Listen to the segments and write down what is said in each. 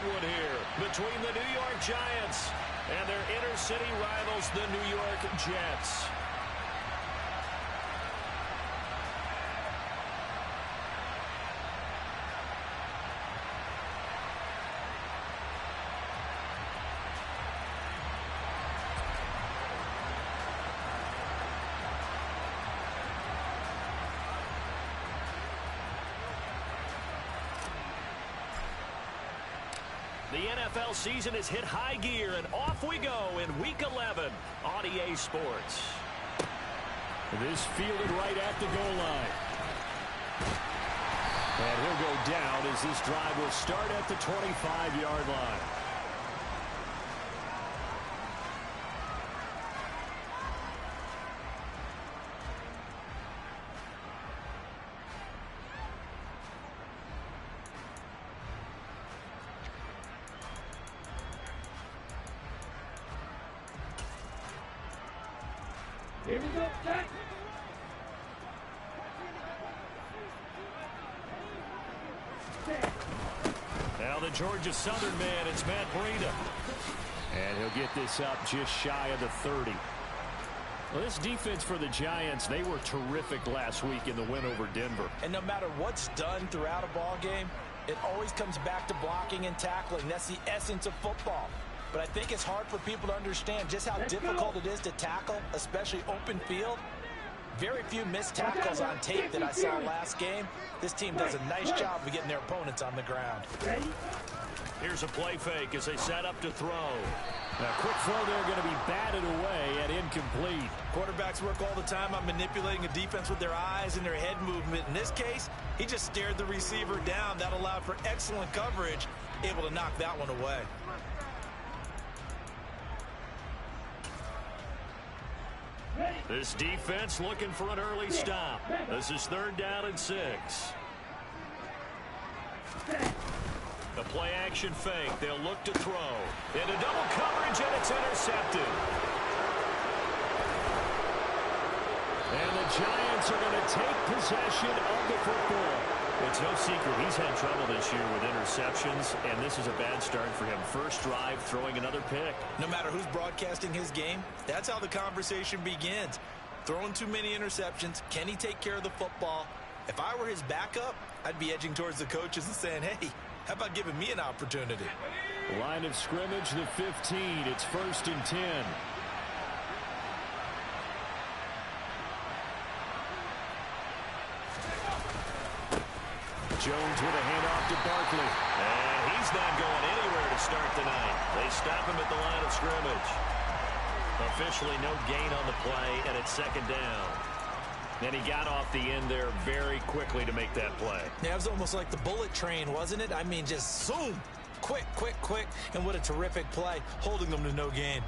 good one here between the New York Giants and their inner-city rivals, the New York Jets. The NFL season has hit high gear, and off we go in Week 11 on EA Sports. This fielded right at the goal line. And he'll go down as this drive will start at the 25-yard line. Here we go, Jack. Now the Georgia Southern man, it's Matt Breida. And he'll get this up just shy of the 30. Well, this defense for the Giants, they were terrific last week in the win over Denver. And no matter what's done throughout a ball game, it always comes back to blocking and tackling. That's the essence of football. But I think it's hard for people to understand just how difficult it is to tackle, especially open field. Very few missed tackles on tape that I saw last game. This team does a nice job of getting their opponents on the ground. Here's a play fake as they set up to throw. Now, quick throw there going to be batted away and incomplete. Quarterbacks work all the time on manipulating a defense with their eyes and their head movement. In this case, he just stared the receiver down. That allowed for excellent coverage, able to knock that one away. This defense looking for an early stop. This is 3rd down and 6. The play action fake. They'll look to throw. Into double coverage, and it's intercepted. And the Giants are going to take possession of the football. It's no secret he's had trouble this year with interceptions, and this is a bad start for him. First drive, throwing another pick. No matter who's broadcasting his game, that's how the conversation begins. Throwing too many interceptions. Can he take care of the football? If I were his backup, I'd be edging towards the coaches and saying, hey, how about giving me an opportunity? Line of scrimmage, the 15. It's 1st and 10. Jones with a handoff to Barkley. And he's not going anywhere to start the night. They stop him at the line of scrimmage. Officially no gain on the play, and it's 2nd down. And he got off the end there very quickly to make that play. Yeah, it was almost like the bullet train, wasn't it? I mean, just zoom. Quick, quick, quick. And what a terrific play, holding them to no gain.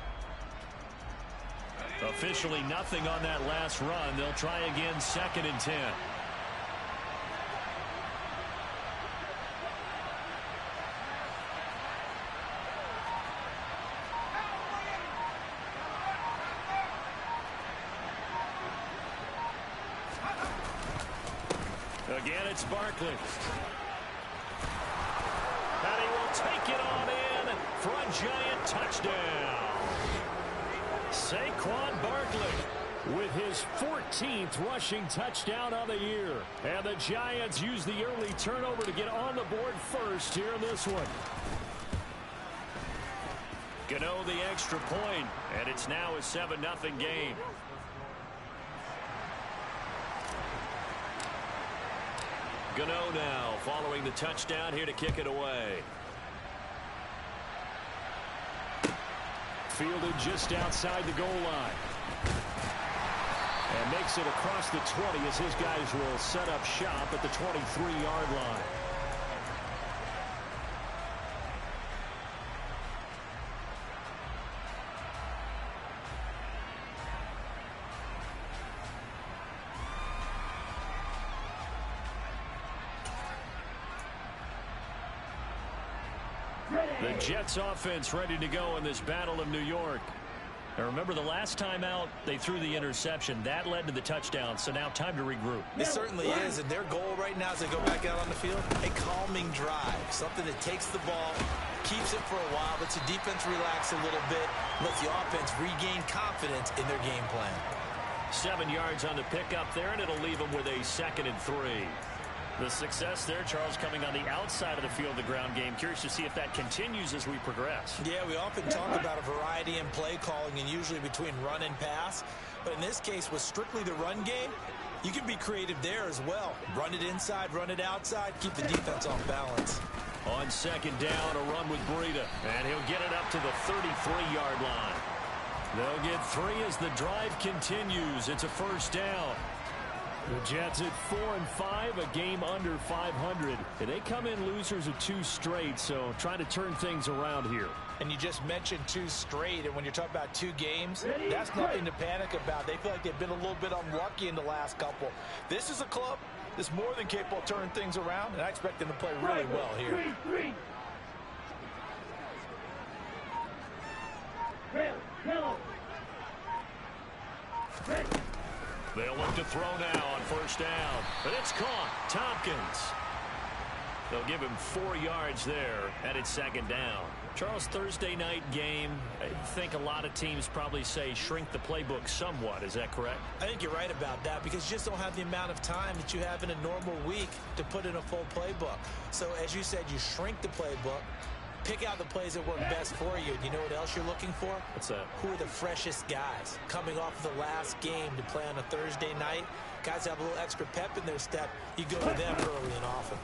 Officially nothing on that last run. They'll try again, 2nd and 10. Again, it's Barkley. And he will take it on in for a Giant touchdown. Saquon Barkley with his 14th rushing touchdown of the year. And the Giants use the early turnover to get on the board first here in this one. Gano the extra point, and it's now a 7-0 game. Gano now following the touchdown here to kick it away. Fielded just outside the goal line. And makes it across the 20 as his guys will set up shop at the 23-yard line. The Jets offense ready to go in this Battle of New York. Now remember, the last time out, they threw the interception. That led to the touchdown, so now time to regroup. It certainly is, and their goal right now as they go back out on the field, a calming drive, something that takes the ball, keeps it for a while, lets the defense relax a little bit, lets the offense regain confidence in their game plan. 7 yards on the pickup there, and it'll leave them with a 2nd and 3. The success there, Charles, coming on the outside of the field, the ground game. Curious to see if that continues as we progress. Yeah, we often talk about a variety in play calling and usually between run and pass. But in this case, with strictly the run game, you can be creative there as well. Run it inside, run it outside, keep the defense off balance. On 2nd down, a run with Breida, and he'll get it up to the 33-yard line. They'll get 3 as the drive continues. It's a 1st down. The Jets at 4-5, a game under 500. And they come in losers of 2 straight, so trying to turn things around here. And you just mentioned 2 straight, and when you're talking about 2 games, that's nothing to panic about. They feel like they've been a little bit unlucky in the last couple. This is a club that's more than capable of turning things around, and I expect them to play really well here. They'll look to throw now on 1st down. But it's caught. Tompkins. They'll give him 4 yards there, and it's 2nd down. Charles, Thursday night game, I think a lot of teams probably say shrink the playbook somewhat. Is that correct? I think you're right about that because you just don't have the amount of time that you have in a normal week to put in a full playbook. So, as you said, you shrink the playbook. Pick out the plays that work best for you. And you know what else you're looking for? What's that? Who are the freshest guys coming off of the last game to play on a Thursday night? Guys have a little extra pep in their step. You go to them early and often.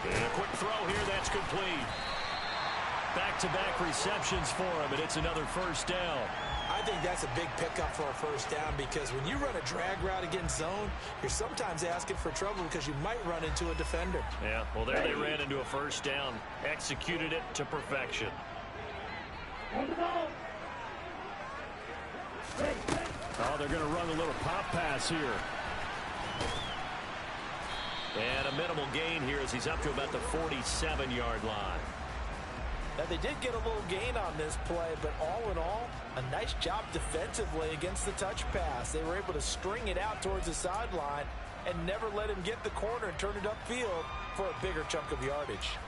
And a quick throw here. That's complete. Back-to-back receptions for him, and it's another 1st down. I think that's a big pickup for a 1st down because when you run a drag route against zone, you're sometimes asking for trouble because you might run into a defender. Yeah, well, there they ran into a 1st down. Executed it to perfection. Oh, they're going to run a little pop pass here. And a minimal gain here as he's up to about the 47-yard line. Now, they did get a little gain on this play, but all in all, a nice job defensively against the touch pass. They were able to string it out towards the sideline and never let him get the corner and turn it upfield for a bigger chunk of yardage.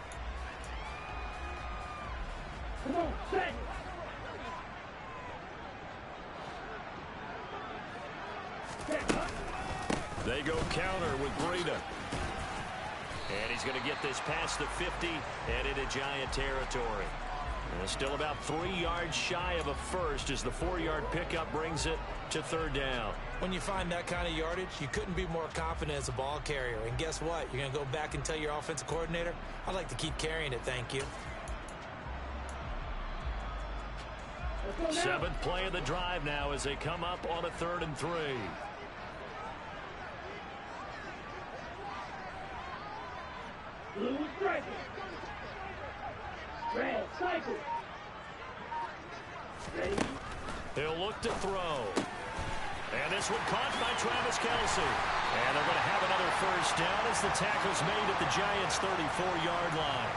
Come on, set. They go counter with Breida. And he's going to get this past the 50 and into Giant territory. And still about 3 yards shy of a first as the 4-yard pickup brings it to 3rd down. When you find that kind of yardage, you couldn't be more confident as a ball carrier. And guess what? You're going to go back and tell your offensive coordinator, I'd like to keep carrying it, thank you. 7th play of the drive now as they come up on a 3rd and 3. Blue striker. Red cycle. Ready. He'll look to throw. And this one caught by Travis Kelce. And they're going to have another 1st down as the tackle's made at the Giants' 34-yard line.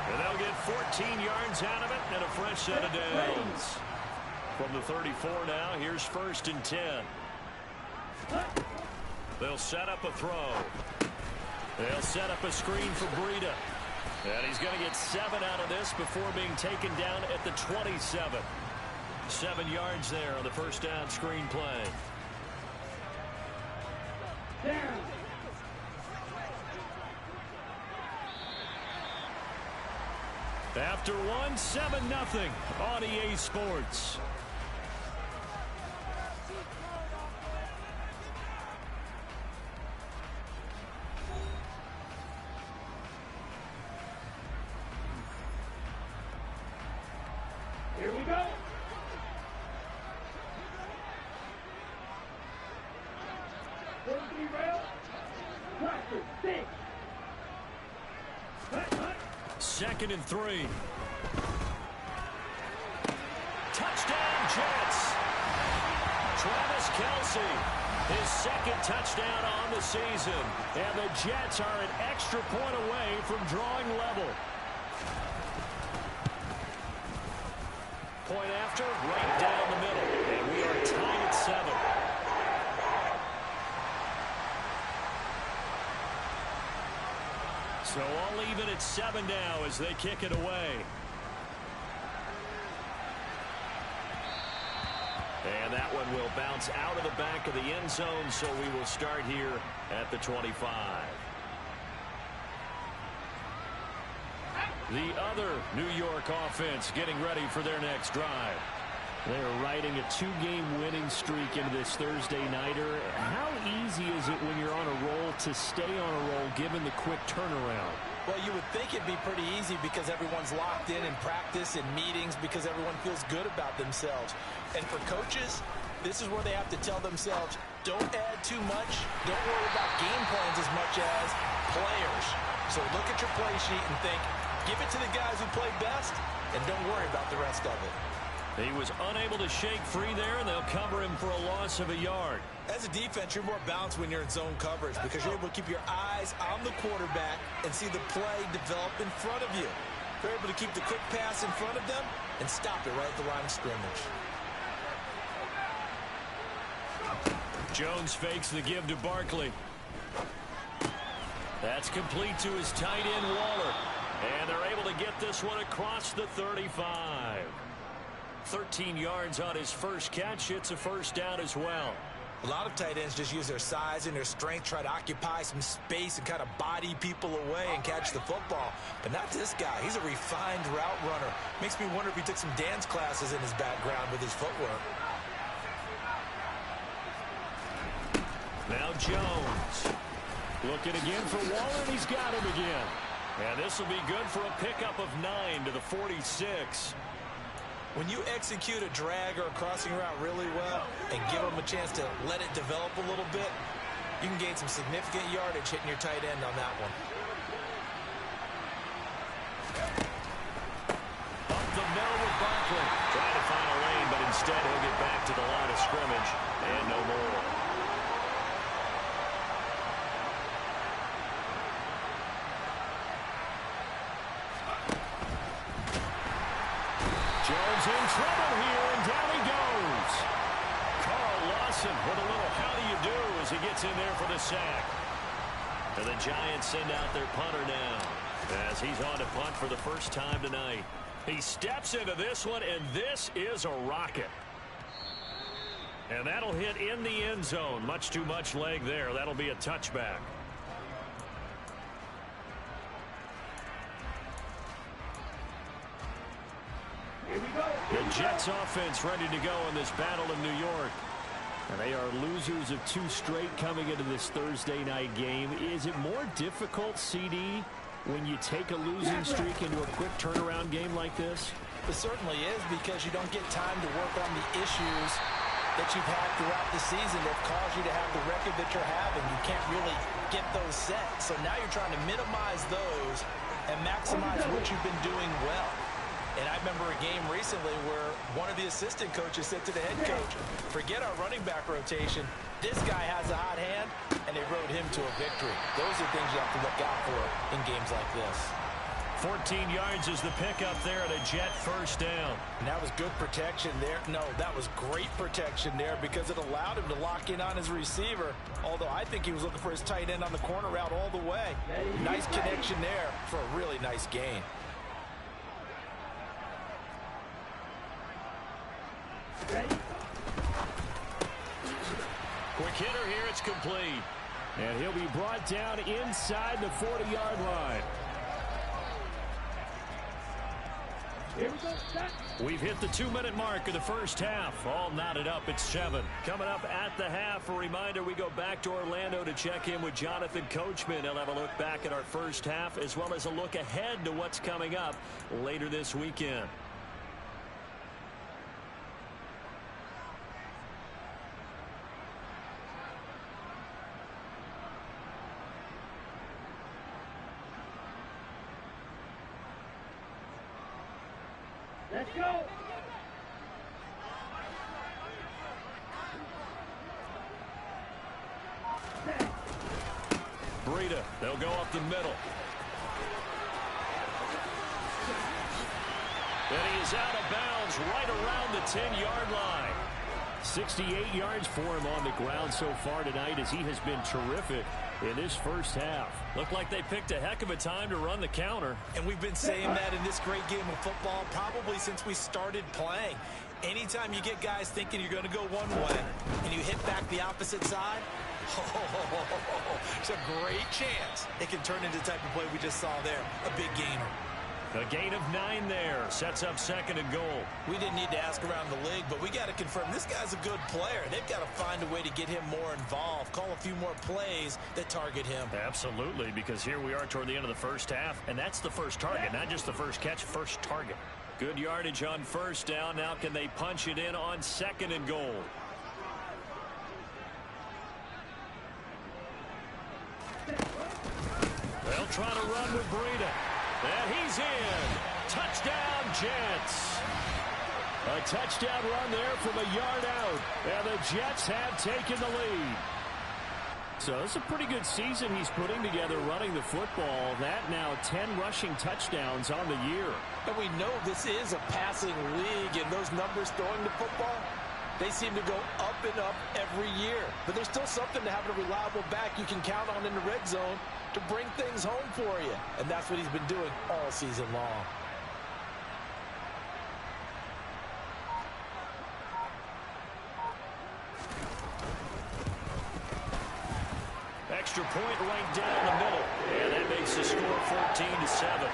And they'll get 14 yards out of it and a fresh set of downs. From the 34 now, here's 1st and 10. They'll set up a throw. They'll set up a screen for Breida. And he's going to get 7 out of this before being taken down at the 27. 7 yards there on the 1st down screen play. Down. After one, 7-0 on EA Sports. Here we go. Tractor, 6. 2nd and 3. Touchdown, Jets. Travis Kelce, his 2nd touchdown on the season. And the Jets are an extra point away from drawing level. Point after, right down the middle. And we are tied at 7. So all ball even at 7 now as they kick it away. And that one will bounce out of the back of the end zone, so we will start here at the 25. The other New York offense getting ready for their next drive. They're riding a 2-game winning streak into this Thursday nighter. How easy is it when you're on a roll to stay on a roll given the quick turnaround? Well, you would think it'd be pretty easy because everyone's locked in practice and meetings because everyone feels good about themselves. And for coaches, this is where they have to tell themselves, don't add too much. Don't worry about game plans as much as players. So look at your play sheet and think, give it to the guys who play best, and don't worry about the rest of it. He was unable to shake free there, and they'll cover him for a loss of a yard. As a defense, you're more balanced when you're in zone coverage because you're able to keep your eyes on the quarterback and see the play develop in front of you. You're able to keep the quick pass in front of them and stop it right at the line of scrimmage. Jones fakes the give to Barkley. That's complete to his tight end, Waller. And they're able to get this one across the 35. 13 yards on his first catch. It's a first down as well. A lot of tight ends just use their size and their strength, try to occupy some space and kind of body people away and catch the football. But not this guy. He's a refined route runner. Makes me wonder if he took some dance classes in his background with his footwork. Now Jones. Looking again for Waller, and he's got him again. And this will be good for a pickup of 9 to the 46. When you execute a drag or a crossing route really well and give them a chance to let it develop a little bit, you can gain some significant yardage hitting your tight end on that one. Up the middle with Barkley. Trying to find a lane, but instead he'll get back to the line of scrimmage and no more. Jones in trouble here, and down he goes. Carl Lawson with a little how do you do as he gets in there for the sack. And the Giants send out their punter now as he's on to punt for the first time tonight. He steps into this one, and this is a rocket. And that'll hit in the end zone. Much too much leg there. That'll be a touchback. The Jets offense ready to go in this battle in New York. And they are losers of 2 straight coming into this Thursday night game. Is it more difficult, CD, when you take a losing streak into a quick turnaround game like this? It certainly is because you don't get time to work on the issues that you've had throughout the season that caused you to have the record that you're having. You can't really get those set. So now you're trying to minimize those and maximize what you've been doing well. And I remember a game recently where one of the assistant coaches said to the head coach, forget our running back rotation. This guy has a hot hand, and they rode him to a victory. Those are things you have to look out for in games like this. 14 yards is the pickup there at a Jet first down. And that was good protection there. No, that was great protection there because it allowed him to lock in on his receiver. Although I think he was looking for his tight end on the corner route all the way. Nice connection there for a really nice gain. Quick hitter here, it's complete. And he'll be brought down inside the 40-yard line. Here we go, set. We've hit the 2-minute mark of the first half. All knotted up at 7. Coming up at the half, a reminder, we go back to Orlando to check in with Jonathan Coachman. He'll have a look back at our first half as well as a look ahead to what's coming up later this weekend. Let's go. Breida, they'll go up the middle. And he is out of bounds right around the 10-yard line. 68 yards for him on the ground so far tonight as he has been terrific in this first half. Looked like they picked a heck of a time to run the counter. And we've been saying that in this great game of football probably since we started playing. Anytime you get guys thinking you're going to go one way and you hit back the opposite side, it's a great chance it can turn into the type of play we just saw there, a big gainer. A gain of 9 there. Sets up second and goal. We didn't need to ask around the league, but we got to confirm this guy's a good player. They've got to find a way to get him more involved, call a few more plays that target him. Absolutely, because here we are toward the end of the first half, and that's the first target, not just the first catch, first target. Good yardage on first down. Now can they punch it in on second and goal? They'll try to run with Breida. And he's in. Touchdown, Jets. A touchdown run there from a yard out. And the Jets have taken the lead. So it's a pretty good season he's putting together running the football. That now 10 rushing touchdowns on the year. And we know this is a passing league, and those numbers throwing the football, they seem to go up and up every year. But there's still something to having a reliable back you can count on in the red zone to bring things home for you. And that's what he's been doing all season long. Extra point right down the middle. And that makes the score 14-7.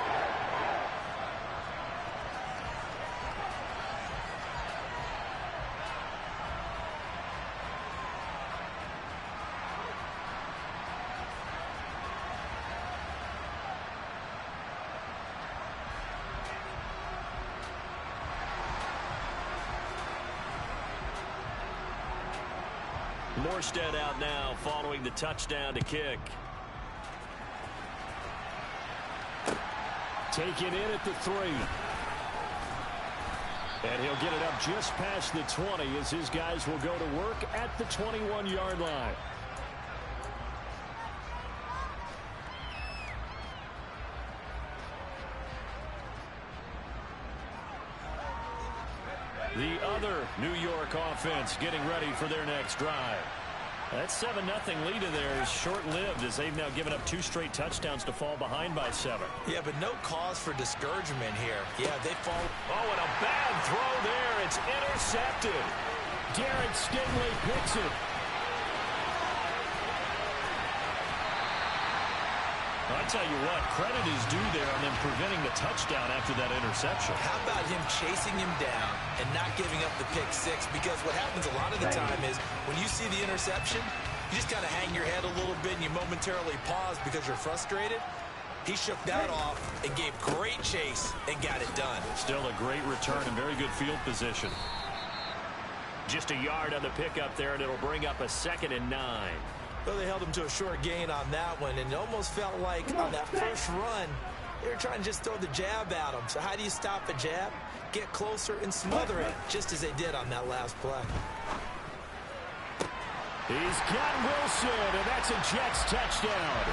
Morstead out now following the touchdown to kick. Taken in at the 3. And he'll get it up just past the 20 as his guys will go to work at the 21-yard line. The other New York offense getting ready for their next drive. That 7-0 lead of theirs is short-lived as they've now given up 2 straight touchdowns to fall behind by 7. Yeah, but no cause for discouragement here. Yeah, they fall. Oh, and a bad throw there. It's intercepted. Derek Stingley picks it. I tell you what, credit is due there on them preventing the touchdown after that interception. How about him chasing him down and not giving up the pick 6? Because what happens a lot of the time is when you see the interception, you just kind of hang your head a little bit and you momentarily pause because you're frustrated. He shook that off and gave great chase and got it done. Still a great return and very good field position. Just a yard on the pickup there, and it'll bring up a 2nd and 9. Well, they held him to a short gain on that one, and it almost felt like on that first run, they were trying to just throw the jab at him. So how do you stop a jab? Get closer and smother it, just as they did on that last play. He's got Wilson, and that's a Jets touchdown.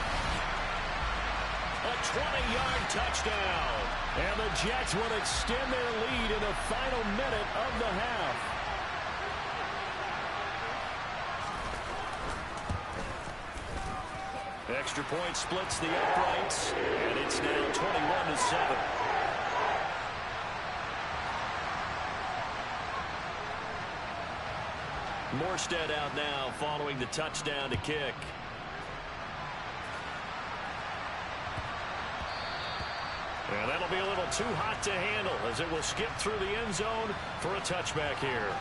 A 20-yard touchdown. And the Jets will extend their lead in the final minute of the half. Extra point splits the uprights, and it's now 21-7. Morstead out now following the touchdown to kick. And that'll be a little too hot to handle as it will skip through the end zone for a touchback here.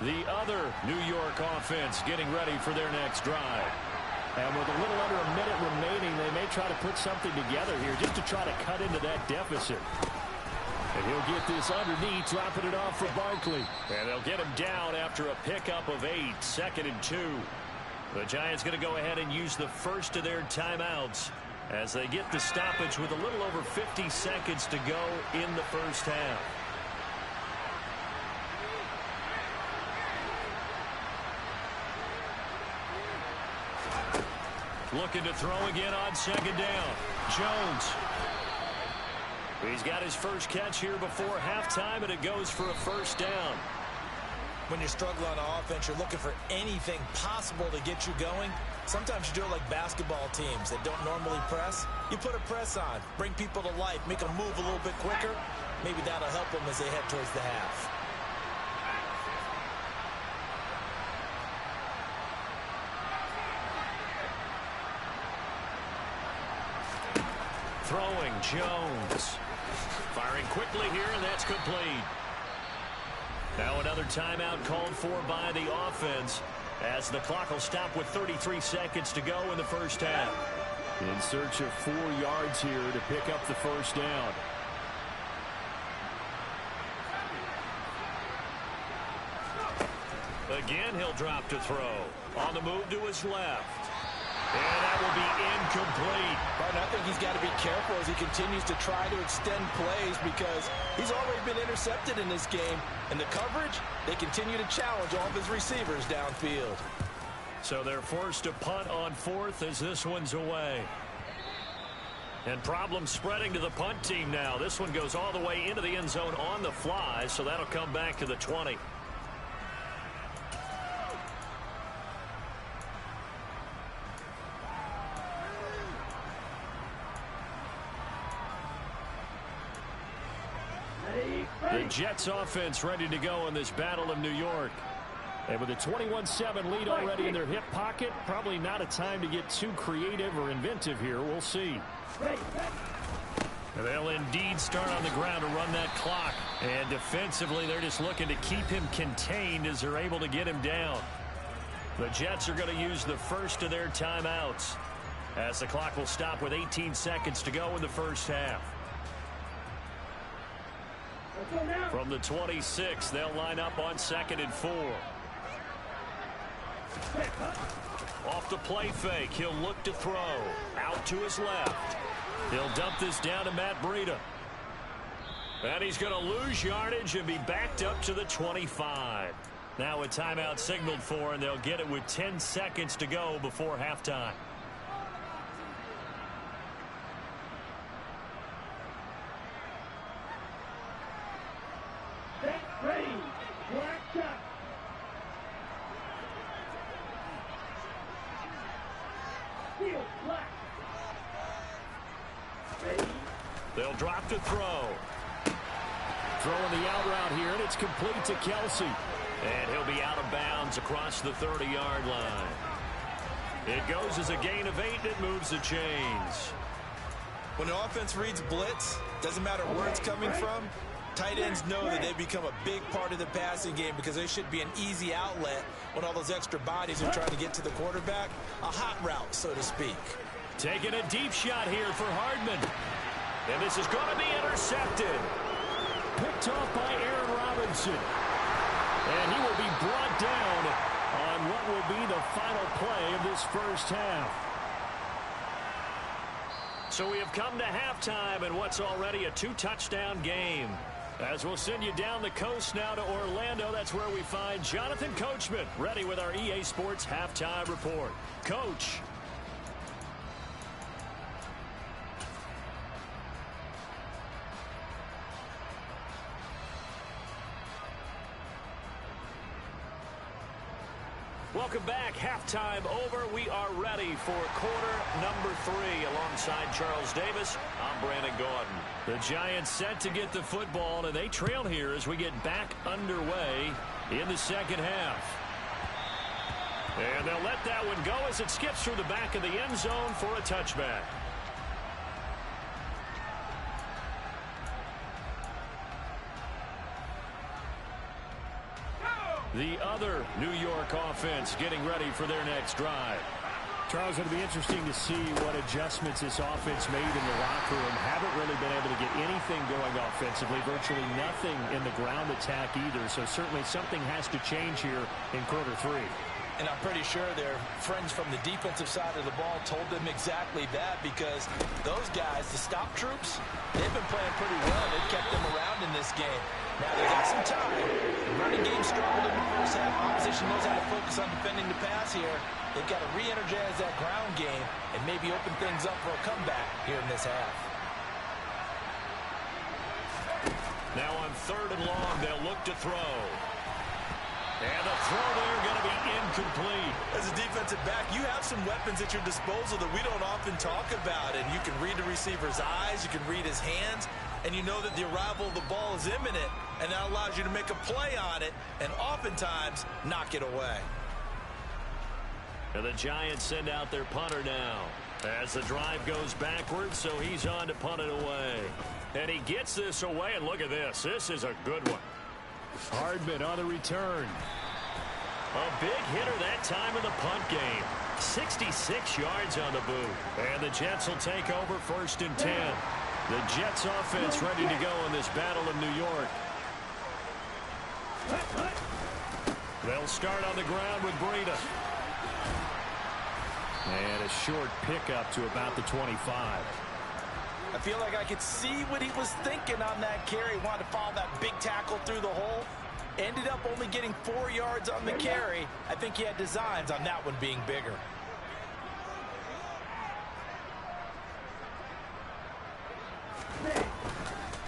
The other New York offense getting ready for their next drive. And with a little under a minute remaining, they may try to put something together here just to try to cut into that deficit. And he'll get this underneath, dropping it off for Barkley. And they'll get him down after a pickup of 8, 2nd and 2. The Giants going to go ahead and use the first of their timeouts as they get the stoppage with a little over 50 seconds to go in the first half. Looking to throw again on second down. Jones. He's got his first catch here before halftime, and it goes for a first down. When you're struggling on offense, you're looking for anything possible to get you going. Sometimes you do it like basketball teams that don't normally press. You put a press on, bring people to life, make them move a little bit quicker. Maybe that'll help them as they head towards the half. Throwing, Jones. Firing quickly here, and that's complete. Now another timeout called for by the offense as the clock will stop with 33 seconds to go in the first half. In search of 4 yards here to pick up the first down. Again, he'll drop to throw. On the move to his left. And that will be incomplete. But I think he's got to be careful as he continues to try to extend plays because he's already been intercepted in this game. And the coverage, they continue to challenge all of his receivers downfield. So they're forced to punt on 4th as this one's away. And problems spreading to the punt team now. This one goes all the way into the end zone on the fly, so that'll come back to the 20. The Jets offense ready to go in this Battle of New York. And with a 21-7 lead already in their hip pocket, probably not a time to get too creative or inventive here. We'll see. And they'll indeed start on the ground to run that clock. And defensively, they're just looking to keep him contained as they're able to get him down. The Jets are going to use the first of their timeouts as the clock will stop with 18 seconds to go in the first half. From the 26, they'll line up on 2nd and 4. Off the play fake, he'll look to throw. Out to his left. He'll dump this down to Matt Breida. And he's going to lose yardage and be backed up to the 25. Now a timeout signaled for, and they'll get it with 10 seconds to go before halftime. Ready. Black shot. Field black. Ready. They'll drop to throw. Throwing the out route here, and it's complete to Kelsey. And he'll be out of bounds across the 30-yard line. It goes as a gain of 8, and it moves the chains. When the offense reads blitz, doesn't matter where it's coming from, tight ends know that they become a big part of the passing game because they should be an easy outlet when all those extra bodies are trying to get to the quarterback. A hot route, so to speak. Taking a deep shot here for Hardman. And this is going to be intercepted. Picked off by Aaron Robinson. And he will be brought down on what will be the final play of this first half. So we have come to halftime in what's already a 2-touchdown game. As we'll send you down the coast now to Orlando, that's where we find Jonathan Coachman ready with our EA Sports Halftime Report. Coach. Welcome back. Halftime over. We are ready for quarter number 3 alongside Charles Davis. I'm Brandon Gordon. The Giants set to get the football, and they trail here as we get back underway in the second half. And they'll let that one go as it skips through the back of the end zone for a touchback. The other New York offense getting ready for their next drive. Charles, it'll be interesting to see what adjustments this offense made in the locker room. Haven't really been able to get anything going offensively. Virtually nothing in the ground attack either. So certainly something has to change here in quarter 3. And I'm pretty sure their friends from the defensive side of the ball told them exactly that, because those guys, the stop troops, they've been playing pretty well. They've kept them around in this game. Now, they got some time. The running game struggled in the first half. Opposition knows how to focus on defending the pass here. They've got to re-energize that ground game and maybe open things up for a comeback here in this half. Now on 3rd and long, they'll look to throw. And the throw there going to be incomplete. As a defensive back, you have some weapons at your disposal that we don't often talk about. And you can read the receiver's eyes, you can read his hands, and you know that the arrival of the ball is imminent. And that allows you to make a play on it and oftentimes knock it away. And the Giants send out their punter now as the drive goes backwards, so he's on to punt it away. And he gets this away, and look at this. This is a good one. Hardman on the return. A big hitter that time in the punt game. 66 yards on the boot. And the Jets will take over 1st and 10. The Jets offense ready to go in this battle of New York. They'll start on the ground with Breida. And a short pickup to about the 25. I feel like I could see what he was thinking on that carry. Wanted to follow that big tackle through the hole. Ended up only getting 4 yards on the carry. I think he had designs on that one being bigger.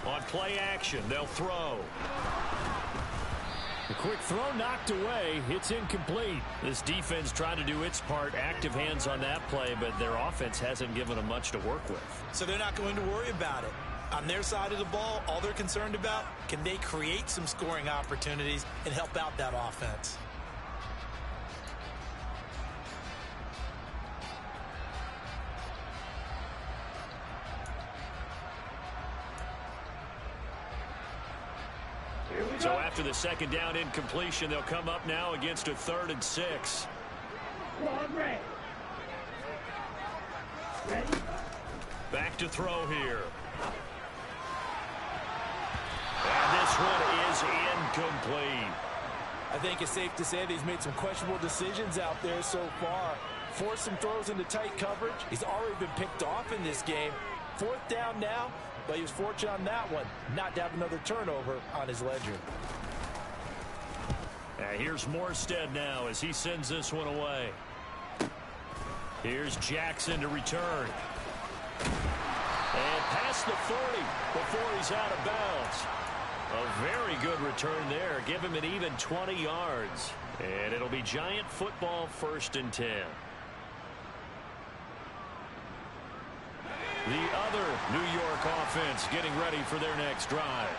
On play action, they'll throw. The quick throw knocked away. It's incomplete. This defense tried to do its part. Active hands on that play, but their offense hasn't given them much to work with. So they're not going to worry about it. On their side of the ball, all they're concerned about, can they create some scoring opportunities and help out that offense? So after the 2nd down incompletion, they'll come up now against a 3rd and 6. Back to throw here. And this one is incomplete. I think it's safe to say that he's made some questionable decisions out there so far. Forced some throws into tight coverage. He's already been picked off in this game. 4th down now. But he was fortunate on that one, not to have another turnover on his ledger. Here's Morstead now as he sends this one away. Here's Jackson to return. And past the 40 before he's out of bounds. A very good return there. Give him an even 20 yards. And it'll be Giant football 1st and 10. The other New York offense getting ready for their next drive.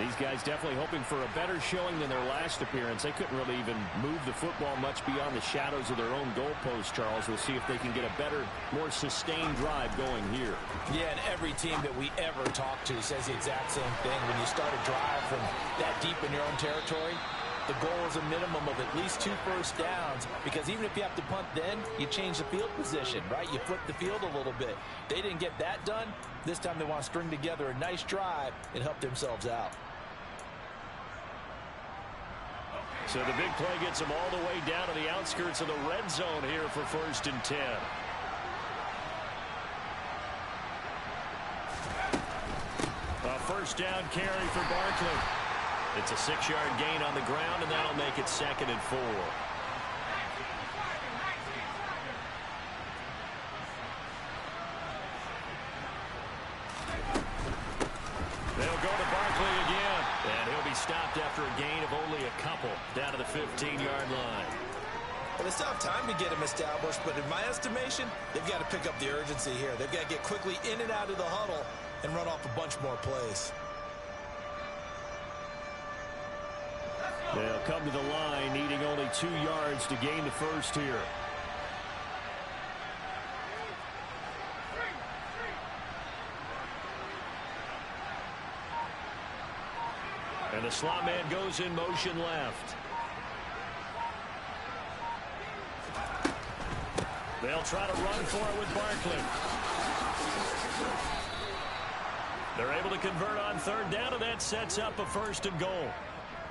These guys definitely hoping for a better showing than their last appearance. They couldn't really even move the football much beyond the shadows of their own goalpost, Charles. We'll see if they can get a better, more sustained drive going here. Yeah, and every team that we ever talk to says the exact same thing. When you start a drive from that deep in your own territory, the goal is a minimum of at least 2 first downs, because even if you have to punt then, you change the field position, right? You flip the field a little bit. They didn't get that done. This time they want to string together a nice drive and help themselves out. So the big play gets them all the way down to the outskirts of the red zone here for 1st and 10. A 1st down carry for Barkley. It's a 6-yard gain on the ground, and that'll make it 2nd and 4. They'll go to Barkley again, and he'll be stopped after a gain of only a couple down to the 15-yard line. Well, they still have time to get him established, but in my estimation, they've got to pick up the urgency here. They've got to get quickly in and out of the huddle and run off a bunch more plays. They'll come to the line needing only 2 yards to gain the first here. And the slot man goes in motion left. They'll try to run for it with Barkley. They're able to convert on 3rd down, and that sets up a 1st and goal.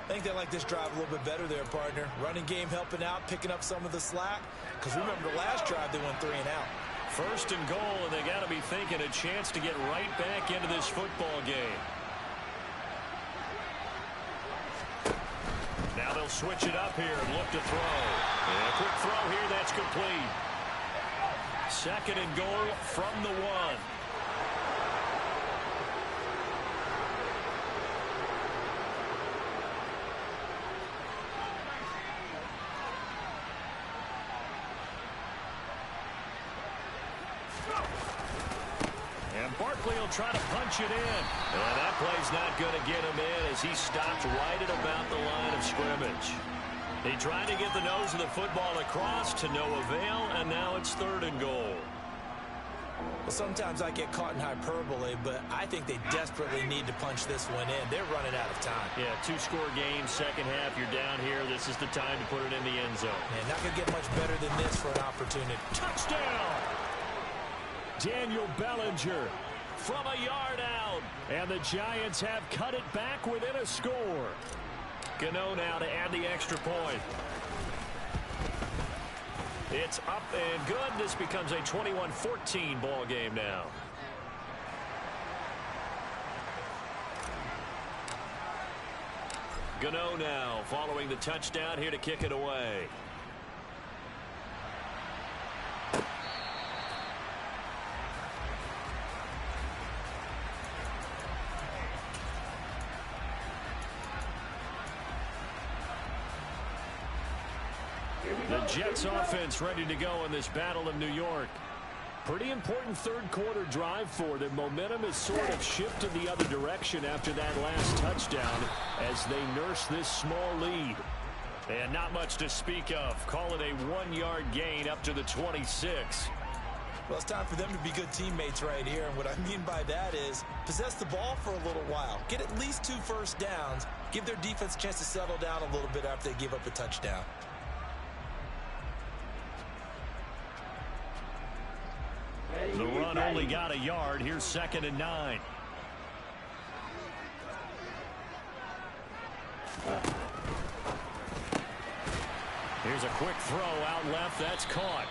I think they like this drive a little bit better there, partner. Running game helping out, picking up some of the slack. Because remember, the last drive they went 3 and out. First and goal, and they got to be thinking a chance to get right back into this football game. Now they'll switch it up here and look to throw. And a quick throw here, that's complete. Second and goal from the 1. He'll try to punch it in. And that play's not going to get him in as he stopped right at about the line of scrimmage. He tried to get the nose of the football across to no avail, and now it's 3rd and goal. Well, sometimes I get caught in hyperbole, but I think they desperately need to punch this one in. They're running out of time. Yeah, 2-score game, second half, you're down here. This is the time to put it in the end zone. Man, not going to get much better than this for an opportunity. Touchdown! Daniel Bellinger from a yard out. And the Giants have cut it back within a score. Gano now to add the extra point. It's up and good. This becomes a 21-14 ball game now. Gano now following the touchdown here to kick it away. The Jets offense ready to go in this battle of New York. Pretty important third-quarter drive for them. Momentum has sort of shifted the other direction after that last touchdown as they nurse this small lead. And not much to speak of. Call it a 1-yard gain up to the 26. Well, it's time for them to be good teammates right here. And what I mean by that is possess the ball for a little while. Get at least 2 first downs. Give their defense a chance to settle down a little bit after they give up a touchdown. The run only got a yard. Here's 2nd and 9. Here's a quick throw out left. That's caught.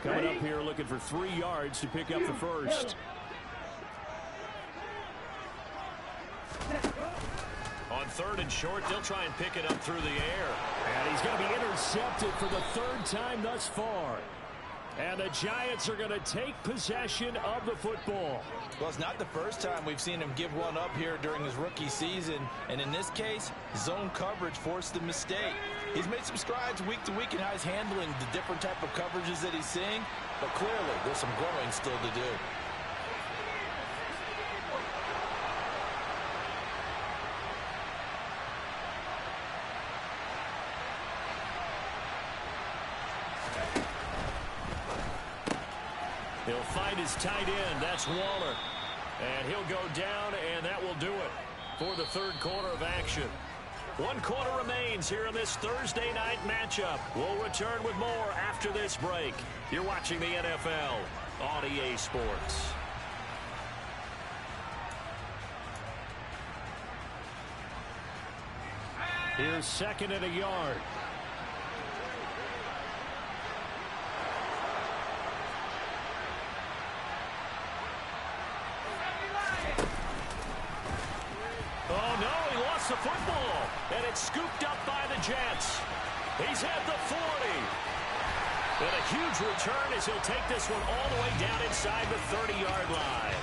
Coming up here looking for 3 yards to pick up the first. On 3rd and short, they'll try and pick it up through the air. And he's going to be intercepted for the 3rd time thus far. And the Giants are going to take possession of the football. Well, it's not the first time we've seen him give one up here during his rookie season. And in this case, zone coverage forced the mistake. He's made some strides week to week in how he's handling the different type of coverages that he's seeing. But clearly, there's some growing still to do. He'll find his tight end. That's Waller. And he'll go down, and that will do it for the 3rd quarter of action. 1 quarter remains here in this Thursday night matchup. We'll return with more after this break. You're watching the NFL on EA Sports. Here's 2nd and a yard. Oh, no, he lost the football, and it's scooped up by the Jets. He's at the 40. And a huge return as he'll take this one all the way down inside the 30-yard line.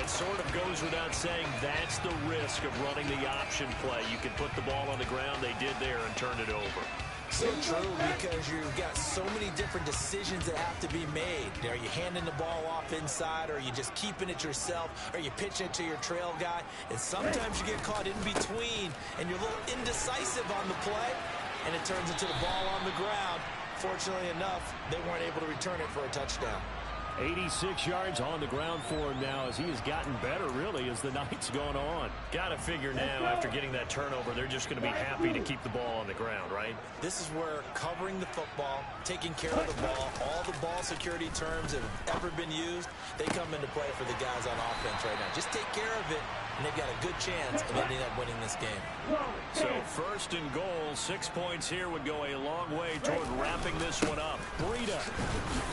It sort of goes without saying that's the risk of running the option play. You can put the ball on the ground. They did there and turn it over. So true, because you've got so many different decisions that have to be made. Are you handing the ball off inside, or are you just keeping it yourself? Are you pitching it to your trail guy? And sometimes you get caught in between, and you're a little indecisive on the play, and it turns into the ball on the ground. Fortunately enough, they weren't able to return it for a touchdown. 86 yards on the ground for him now as he has gotten better, really, as the night's gone on. Got to figure now, after getting that turnover, they're just going to be happy to keep the ball on the ground, right? This is where covering the football, taking care of the ball, all the ball security terms that have ever been used, they come into play for the guys on offense right now. Just take care of it, and they've got a good chance of ending up winning this game. So 1st and goal, 6 points here would go a long way toward wrapping this one up. Breida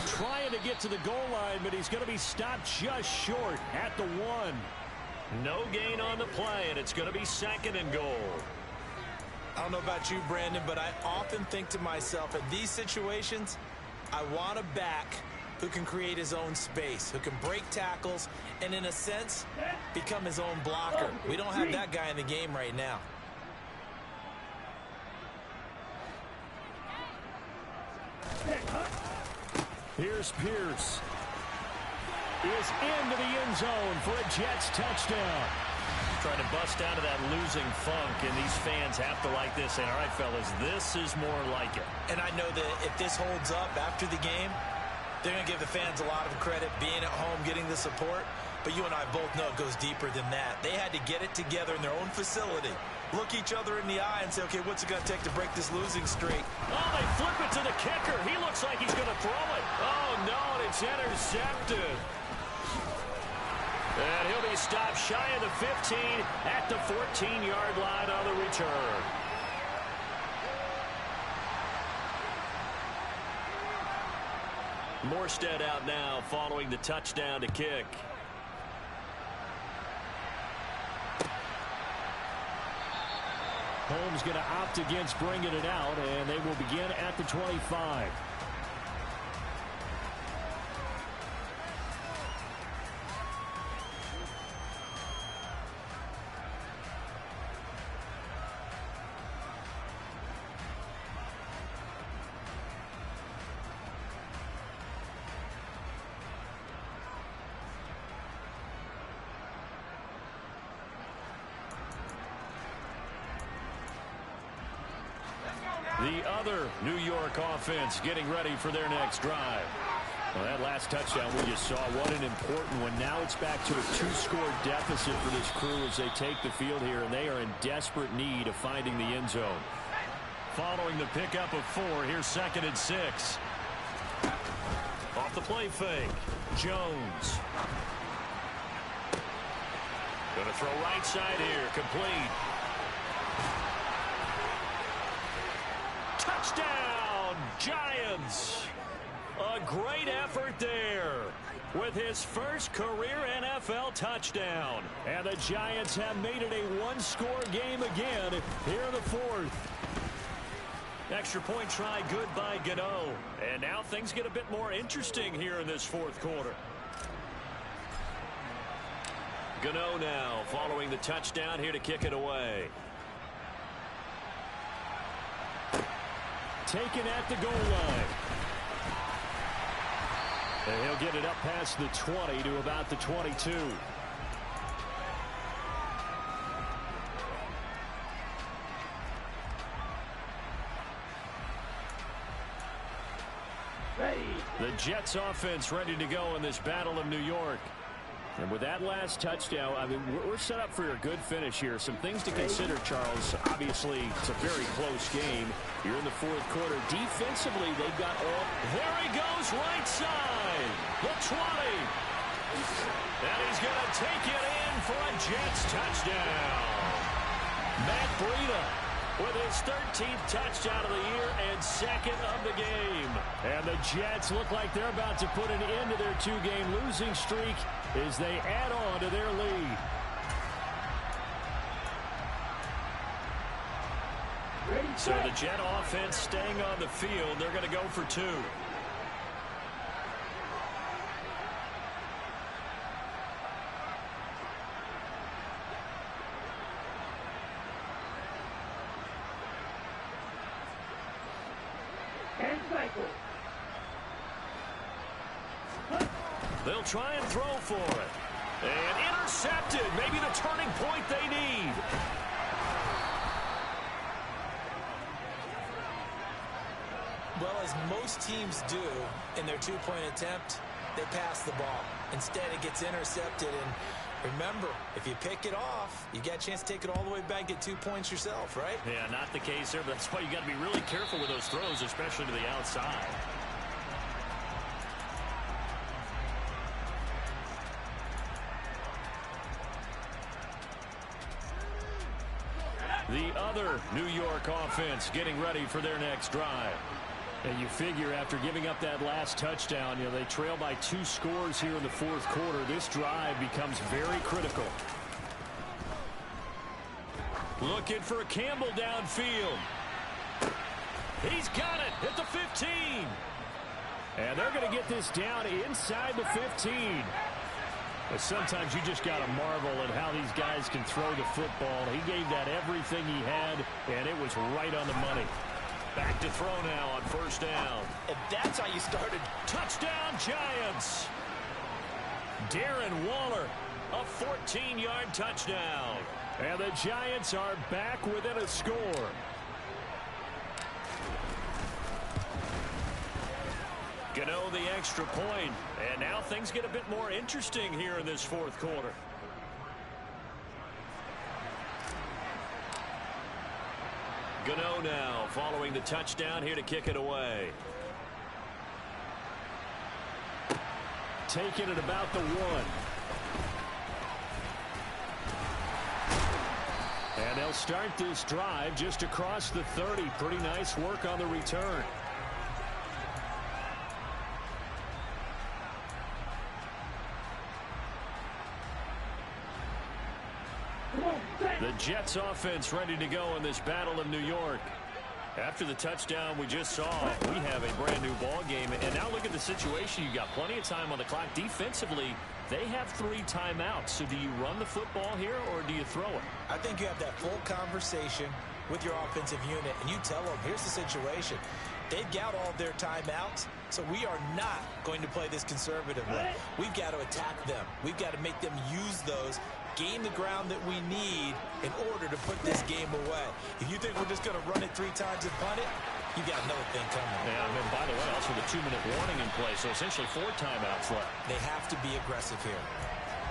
trying to get to the goal line, but he's going to be stopped just short at the 1. No gain on the play, and it's going to be 2nd and goal. I don't know about you, Brandon, but I often think to myself, at these situations, I want a back who can create his own space, who can break tackles, and in a sense, become his own blocker. We don't have that guy in the game right now. Here's Pierce. Is into the end zone for a Jets touchdown. Trying to bust out of that losing funk, and these fans have to like this. And all right, fellas, this is more like it. And I know that if this holds up after the game, they're going to give the fans a lot of credit, being at home, getting the support. But you and I both know it goes deeper than that. They had to get it together in their own facility, look each other in the eye and say, okay, what's it going to take to break this losing streak? Oh, they flip it to the kicker. He looks like he's going to throw it. Oh, no, and it's intercepted. And he'll be stopped shy of the 15 at the 14-yard line on the return. Morstead out now following the touchdown to kick. Holmes going to opt against bringing it out, and they will begin at the 25. The other New York offense getting ready for their next drive. Well, that last touchdown we just saw, what an important one. Now it's back to a 2-score deficit for this crew as they take the field here, and they are in desperate need of finding the end zone. Following the pickup of 4, here's 2nd and 6. Off the play fake, Jones. Going to throw right side here, complete. Touchdown, Giants. A great effort there with his first career NFL touchdown. And the Giants have made it a 1-score game again here in the 4th. Extra point try good by Gano. And now things get a bit more interesting here in this 4th quarter. Gano now following the touchdown here to kick it away. Taken at the goal line. And he'll get it up past the 20 to about the 22. The Jets offense ready to go in this Battle of New York. And with that last touchdown, I mean, we're set up for a good finish here. Some things to consider, Charles. Obviously, it's a very close game. You're in the 4th quarter. Defensively, they've got all... There he goes, right side. The 20. And he's going to take it in for a Jets touchdown. Matt Breida with his 13th touchdown of the year and 2nd of the game. And the Jets look like they're about to put an end to their 2-game losing streak as they add on to their lead. So the Jet offense staying on the field. They're going to go for 2. They'll try and throw for it. And intercepted. Maybe the turning point they need. Well, as most teams do in their 2-point attempt, they pass the ball. Instead, it gets intercepted. And remember, if you pick it off, you get a chance to take it all the way back, get 2 points yourself, right? Yeah, not the case there, but that's why you got to be really careful with those throws, especially to the outside. The other New York offense getting ready for their next drive. And you figure after giving up that last touchdown, they trail by 2 scores here in the fourth quarter. This drive becomes very critical. Looking for Campbell downfield. He's got it at the 15. And they're going to get this down inside the 15. But sometimes you just got to marvel at how these guys can throw the football. He gave that everything he had, and it was right on the money. Back to throw now on first down. And that's how you started. Touchdown, Giants. Darren Waller, a 14-yard touchdown. And the Giants are back within a score. Gano the extra point, and now things get a bit more interesting here in this fourth quarter. Gano now following the touchdown here to kick it away. Taking it about the 1. And they'll start this drive just across the 30. Pretty nice work on the return. The Jets offense ready to go in this battle of New York. After the touchdown we just saw, we have a brand new ball game. And now look at the situation. You got plenty of time on the clock. Defensively, they have 3 timeouts. So do you run the football here or do you throw it? I think you have that full conversation with your offensive unit, and you tell them, here's the situation. They've got all their timeouts, so we are not going to play this conservatively. We've got to attack them. We've got to make them use those, gain the ground that we need in order to put this game away. If you think we're just going to run it 3 times and punt it, you got another thing coming. Yeah, and then by the way, also the 2-minute warning in play, so essentially 4 timeouts left. They have to be aggressive here.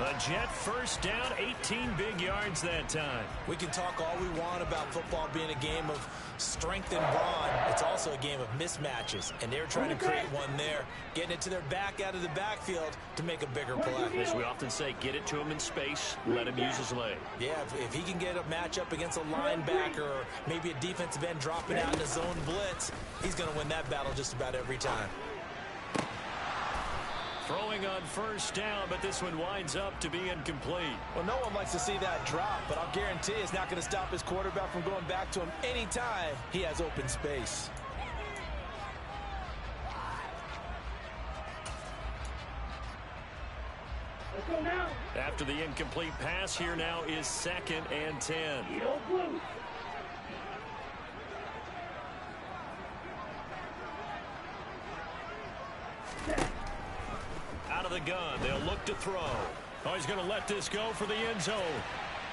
A Jet first down, 18 big yards that time. We can talk all we want about football being a game of strength and brawn. It's also a game of mismatches, and they're trying to create one there, getting it to their back out of the backfield to make a bigger play. As we often say, get it to him in space, let him use his leg. Yeah, if he can get a matchup against a linebacker or maybe a defensive end dropping out in a zone blitz, he's going to win that battle just about every time. Throwing on first down, but this one winds up to be incomplete. Well, no one likes to see that drop, but I'll guarantee it's not going to stop his quarterback from going back to him anytime he has open space. Let's go now. After the incomplete pass, here now is 2nd and 10. Yellow blue. Out of the gun, they'll look to throw. Oh, he's going to let this go for the end zone.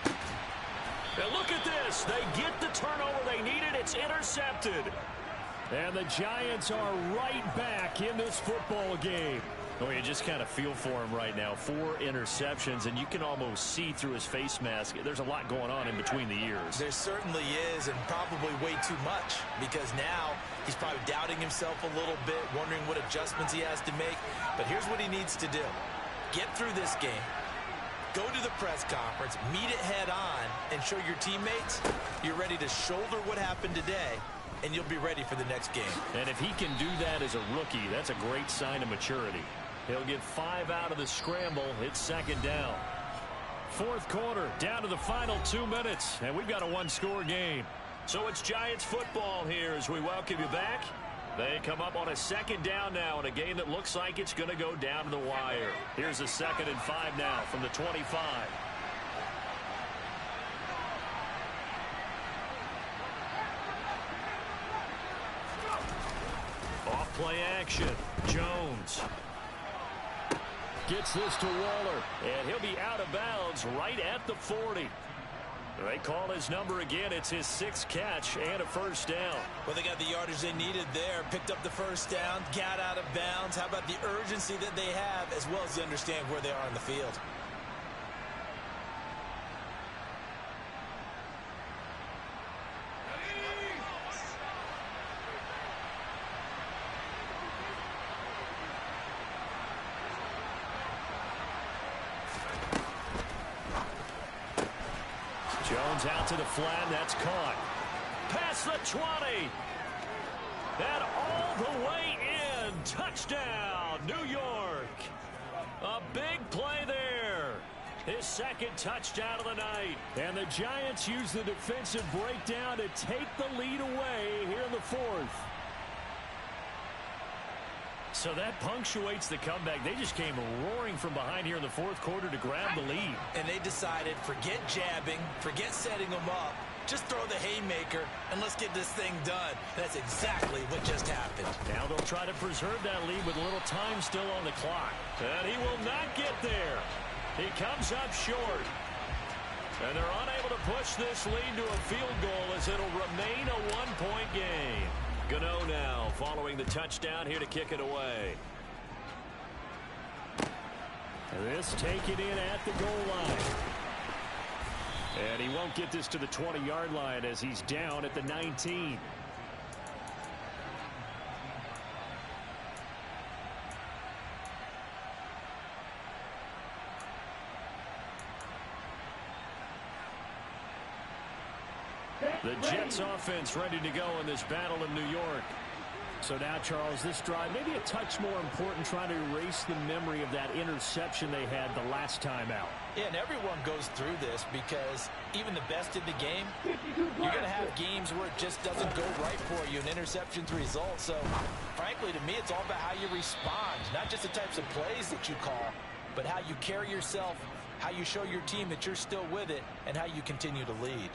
And look at this. They get the turnover they needed. It's intercepted. And the Giants are right back in this football game. Oh, you just kind of feel for him right now. 4 interceptions, and you can almost see through his face mask. There's a lot going on in between the ears. There certainly is, and probably way too much, because now he's probably doubting himself a little bit, wondering what adjustments he has to make. But here's what he needs to do. Get through this game. Go to the press conference, meet it head on, and show your teammates you're ready to shoulder what happened today, and you'll be ready for the next game. And if he can do that as a rookie, that's a great sign of maturity. He'll get 5 out of the scramble. It's 2nd down. Fourth quarter, down to the final 2 minutes, and we've got a 1-score game. So it's Giants football here as we welcome you back. They come up on a 2nd down now in a game that looks like it's going to go down to the wire. Here's a 2nd and 5 now from the 25. Off play action. Jones gets this to Waller, and he'll be out of bounds right at the 40. They call his number again. It's his 6th catch and a first down. Well, they got the yardage they needed there. Picked up the first down, got out of bounds. How about the urgency that they have, as well as they understand where they are on the field? Jones out to the flat. That's caught. Past the 20. And all the way in. Touchdown, New York. A big play there. His 2nd touchdown of the night. And the Giants use the defensive breakdown to take the lead away here in the 4th. So that punctuates the comeback. They just came roaring from behind here in the 4th quarter to grab the lead. And they decided, forget jabbing, forget setting them up. Just throw the haymaker, and let's get this thing done. That's exactly what just happened. Now they'll try to preserve that lead with a little time still on the clock. And he will not get there. He comes up short. And they're unable to push this lead to a field goal as it'll remain a 1-point game. Gano now following the touchdown here to kick it away. This taken in at the goal line. And he won't get this to the 20-yard line as he's down at the 19. The Jets offense ready to go in this battle in New York. So now, Charles, this drive maybe a touch more important, trying to erase the memory of that interception they had the last time out. Yeah, and everyone goes through this because even the best in the game, you're going to have games where it just doesn't go right for you, and interceptions result. So, frankly, to me, it's all about how you respond, not just the types of plays that you call, but how you carry yourself, how you show your team that you're still with it, and how you continue to lead.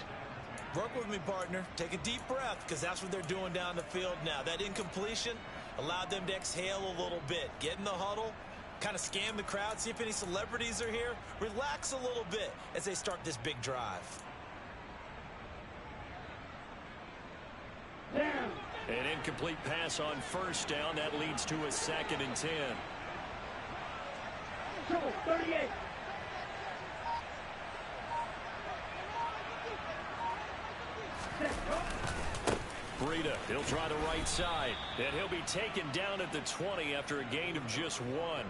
Work with me, partner. Take a deep breath, because that's what they're doing down the field now. That incompletion allowed them to exhale a little bit. Get in the huddle, kind of scan the crowd, see if any celebrities are here. Relax a little bit as they start this big drive. Down. An incomplete pass on first down. That leads to a 2nd and 10. Trouble, 38. Breida, he'll try the right side, and he'll be taken down at the 20 after a gain of just 1.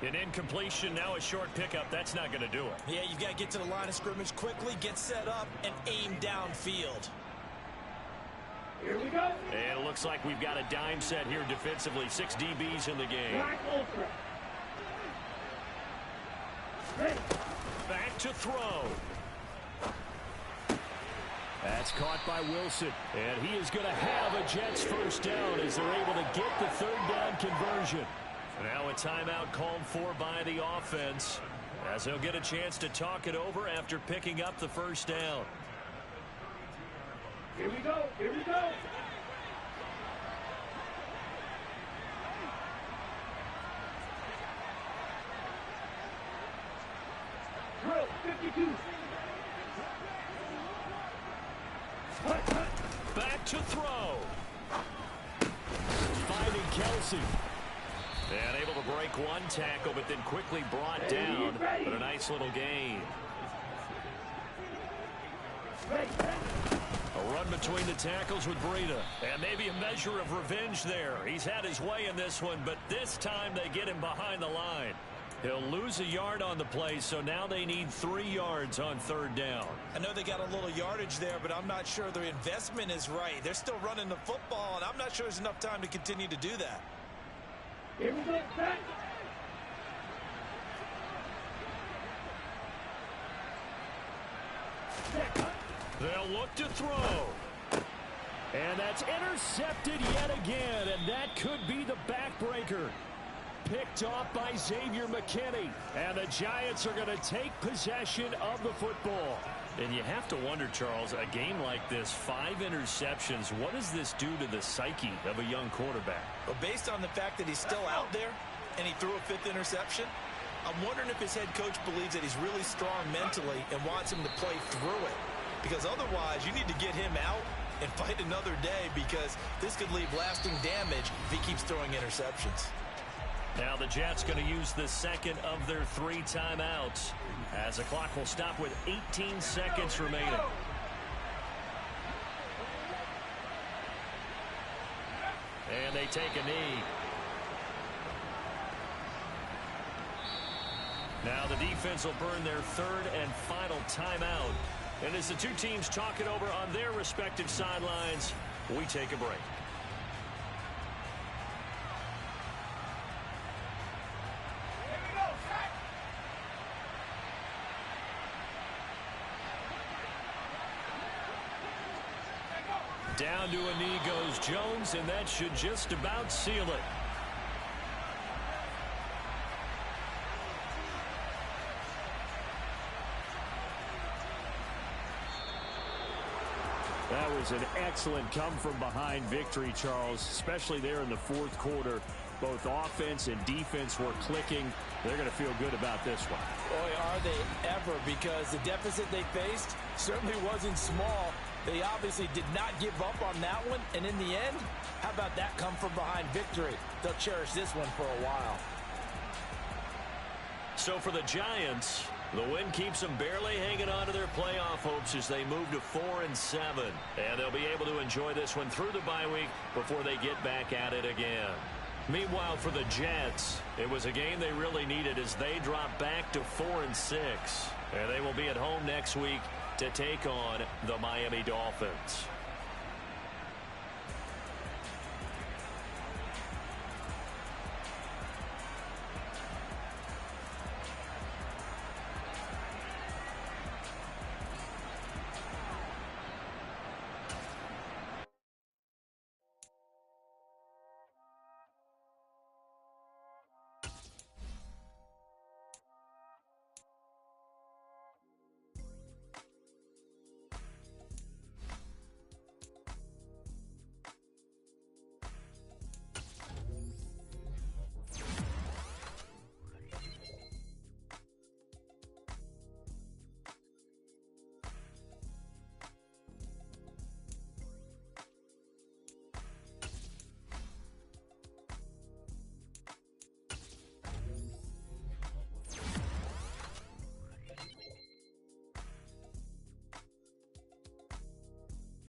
An incompletion, now a short pickup. That's not going to do it. Yeah, you've got to get to the line of scrimmage quickly, get set up, and aim downfield. Here we go. And it looks like we've got a dime set here defensively. 6 DBs in the game. Black Ultra. Ready. Back to throw. That's caught by Wilson, and he is going to have a Jets first down as they're able to get the 3rd down conversion. Now a timeout called for by the offense as he'll get a chance to talk it over after picking up the first down. Here we go. Here we go. Drill 52. Back to throw. Finding Kelsey. And able to break one tackle, but then quickly brought down. But a nice little gain. A run between the tackles with Breida. And maybe a measure of revenge there. He's had his way in this one, but this time they get him behind the line. He'll lose a yard on the play, so now they need 3 yards on 3rd down. I know they got a little yardage there, but I'm not sure their investment is right. They're still running the football, and I'm not sure there's enough time to continue to do that. Here we go. Back. They'll look to throw. And that's intercepted yet again, and that could be the backbreaker. Picked off by Xavier McKinney. And the Giants are going to take possession of the football. And you have to wonder, Charles, a game like this, 5 interceptions, what does this do to the psyche of a young quarterback? But based on the fact that he's still out there and he threw a 5th interception, I'm wondering if his head coach believes that he's really strong mentally and wants him to play through it. Because otherwise, you need to get him out and fight another day, because this could leave lasting damage if he keeps throwing interceptions. Now the Jets going to use the second of their 3 timeouts as the clock will stop with 18 seconds remaining. And they take a knee. Now the defense will burn their 3rd and final timeout. And as the two teams talk it over on their respective sidelines, we take a break. Down to a knee goes Jones, and that should just about seal it. That was an excellent come-from-behind victory, Charles, especially there in the 4th quarter. Both offense and defense were clicking. They're going to feel good about this one. Boy, are they ever, because the deficit they faced certainly wasn't small. They obviously did not give up on that one, and in the end, how about that come-from-behind victory? They'll cherish this one for a while. So for the Giants, the win keeps them barely hanging on to their playoff hopes as they move to 4-7. And they'll be able to enjoy this one through the bye week before they get back at it again. Meanwhile, for the Jets, it was a game they really needed as they drop back to 4-6. And they will be at home next week to take on the Miami Dolphins.